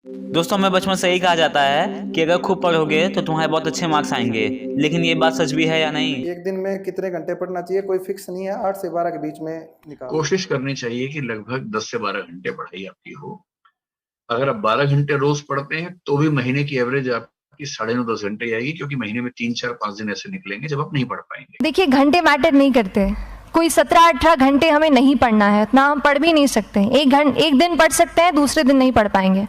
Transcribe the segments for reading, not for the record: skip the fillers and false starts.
दोस्तों हमें बचपन से यही कहा जाता है कि अगर खूब पढ़ोगे तो तुम्हारे बहुत अच्छे मार्क्स आएंगे। लेकिन ये बात सच भी है या नहीं? एक दिन में कितने घंटे पढ़ना चाहिए कोई फिक्स नहीं है, 8 से 12 के बीच में निकाल लो। कोशिश करनी चाहिए कि लगभग 10 से 12 घंटे पढ़ाई आपकी हो। अगर आप 12 घंटे रोज पढ़ते हैं तो भी महीने की एवरेज आपकी 9.5-10 घंटे आएगी, क्योंकि महीने में 3, 4, 5 दिन ऐसे निकलेंगे जब आप नहीं पढ़ पाएंगे। देखिए, घंटे मैटर नहीं करते। कोई 17-18 घंटे हमें नहीं पढ़ना है, इतना हम पढ़ भी नहीं सकते। एक दिन पढ़ सकते हैं, दूसरे दिन नहीं पढ़ पाएंगे।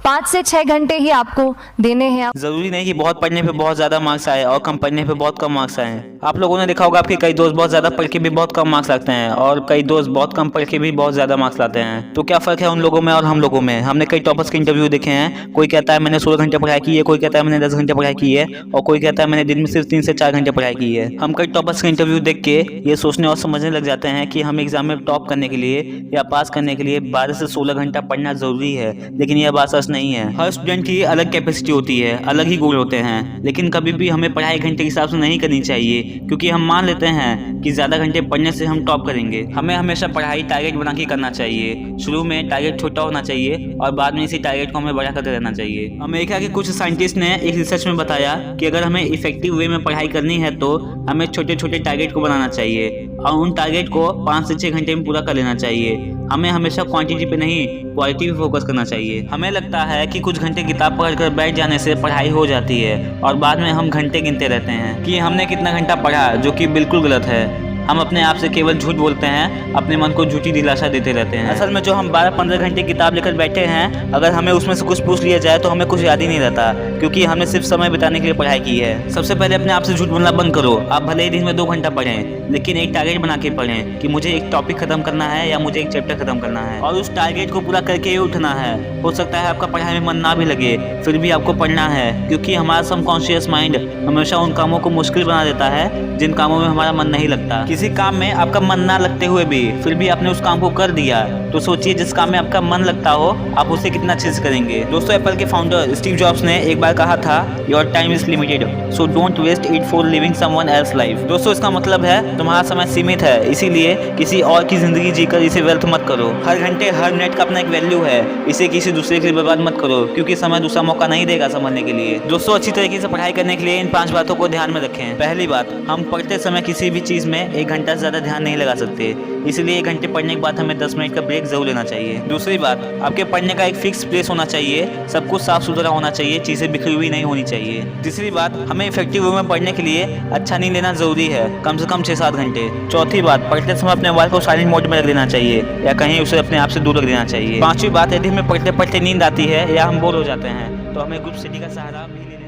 5 से 6 घंटे ही आपको देने हैं। जरूरी नहीं कि बहुत पढ़ने पे बहुत ज्यादा मार्क्स आए और कम पढ़ने पे बहुत कम मार्क्स आए। आप लोगों ने देखा होगा आपके कई दोस्त बहुत ज्यादा पढ़ के भी बहुत कम मार्क्स लाते हैं और कई दोस्त बहुत कम पढ़ के भी बहुत ज्यादा मार्क्स लाते हैं। तो क्या फर्क है उन लोगों में और हम लोगों में? हमने कई टॉपर्स के इंटरव्यू देखे हैं। कोई कहता है मैंने 16 घंटे पढ़ाई की है, कोई कहता है मैंने 10 घंटे पढ़ाई की है और कोई कहता है मैंने दिन में सिर्फ 3 से 4 घंटे पढ़ाई की है। हम कई टॉपर्स के इंटरव्यू देख के ये सोचने और समझने लग जाते हैं कि हम एग्जाम में टॉप करने के लिए या पास करने के लिए 12 से 16 घंटा पढ़ना जरूरी है। लेकिन यह बात सच नहीं है। हर स्टूडेंट की अलग कैपेसिटी होती है, अलग ही गोल होते हैं। लेकिन कभी भी हमें पढ़ाई घंटे के हिसाब से नहीं करनी चाहिए, क्योंकि हम मान लेते हैं कि ज्यादा घंटे पढ़ने से हम टॉप करेंगे। हमें हमेशा पढ़ाई टारगेट बना के करना चाहिए। शुरू में टारगेट छोटा होना चाहिए और बाद में इसी टारगेट को हमें बड़ा करते रहना चाहिए। अमेरिका के कुछ साइंटिस्ट ने एक रिसर्च में बताया कि अगर हमें इफेक्टिव वे में पढ़ाई करनी है तो हमें छोटे छोटे टारगेट को बनाना चाहिए और उन टारगेट को 5 से 6 घंटे में पूरा कर लेना चाहिए। हमें हमेशा क्वांटिटी पे नहीं क्वालिटी पे फोकस करना चाहिए। हमें लगता है कि कुछ घंटे किताब पढ़कर बैठ जाने से पढ़ाई हो जाती है और बाद में हम घंटे गिनते रहते हैं कि हमने कितना घंटा पढ़ा, जो कि बिल्कुल गलत है। हम अपने आप से केवल झूठ बोलते हैं, अपने मन को झूठी दिलासा देते रहते हैं। असल में जो हम 12-15 घंटे किताब लेकर बैठे हैं, अगर हमें उसमें से कुछ पूछ लिया जाए तो हमें कुछ याद ही नहीं रहता, क्योंकि हमने सिर्फ समय बिताने के लिए पढ़ाई की है। सबसे पहले अपने आप से झूठ बोलना बंद करो। आप भले ही दिन में 2 घंटा पढ़ें, लेकिन एक टारगेट बना के पढ़ें कि मुझे एक टॉपिक खत्म करना है या मुझे एक चैप्टर खत्म करना है और उस टारगेट को पूरा करके ही उठना है। हो सकता है आपका पढ़ाई में मन ना भी लगे, फिर भी आपको पढ़ना है, क्योंकि हमारा सबकॉन्शियस माइंड हमेशा उन कामों को मुश्किल बना देता है जिन कामों में हमारा मन नहीं लगता। किसी काम में आपका मन ना लगते हुए भी फिर भी आपने उस काम को कर दिया, तो सोचिए जिस काम में आपका मन लगता हो आप उसे कितना अच्छे से करेंगे। दोस्तों, एप्पल के फाउंडर स्टीव जॉब्स ने एक बार कहा था, your time is limited, so don't waste it for living someone else life. दोस्तों, इसका मतलब है तुम्हारा समय सीमित है, इसीलिए किसी और की जिंदगी जीकर इसे व्यर्थ मत करो। हर घंटे हर मिनट का अपना एक वैल्यू है, इसे किसी दूसरे के लिए बर्बाद मत करो, क्योंकि समय दूसरा मौका नहीं देगा समझने के लिए। दोस्तों, अच्छी तरीके से पढ़ाई करने के लिए इन 5 बातों को ध्यान में रखें। पहली बात, हम पढ़ते समय किसी भी चीज में 1 घंटा से ज्यादा ध्यान नहीं लगा सकते, इसलिए 1 घंटे पढ़ने के बाद हमें 10 मिनट का ब्रेक जरूर लेना चाहिए। दूसरी बात, आपके पढ़ने का एक फिक्स प्लेस होना चाहिए, सब कुछ साफ सुथरा होना चाहिए, चीजें बिखरी हुई नहीं होनी चाहिए। तीसरी बात, हमें इफेक्टिव वे में पढ़ने के लिए अच्छा नींद लेना जरूरी है, कम से कम 6-7 घंटे। चौथी बात, पढ़ते समय अपने मोबाइल को साइलेंट मोड में रख देना चाहिए या कहीं उसे अपने आप से दूर रख देना चाहिए। 5वीं बात, यदि हमें पढ़ते पढ़ते नींद आती है या हम बोर हो जाते हैं तो हमें ग्रुप स्टडी का सहारा भी लेना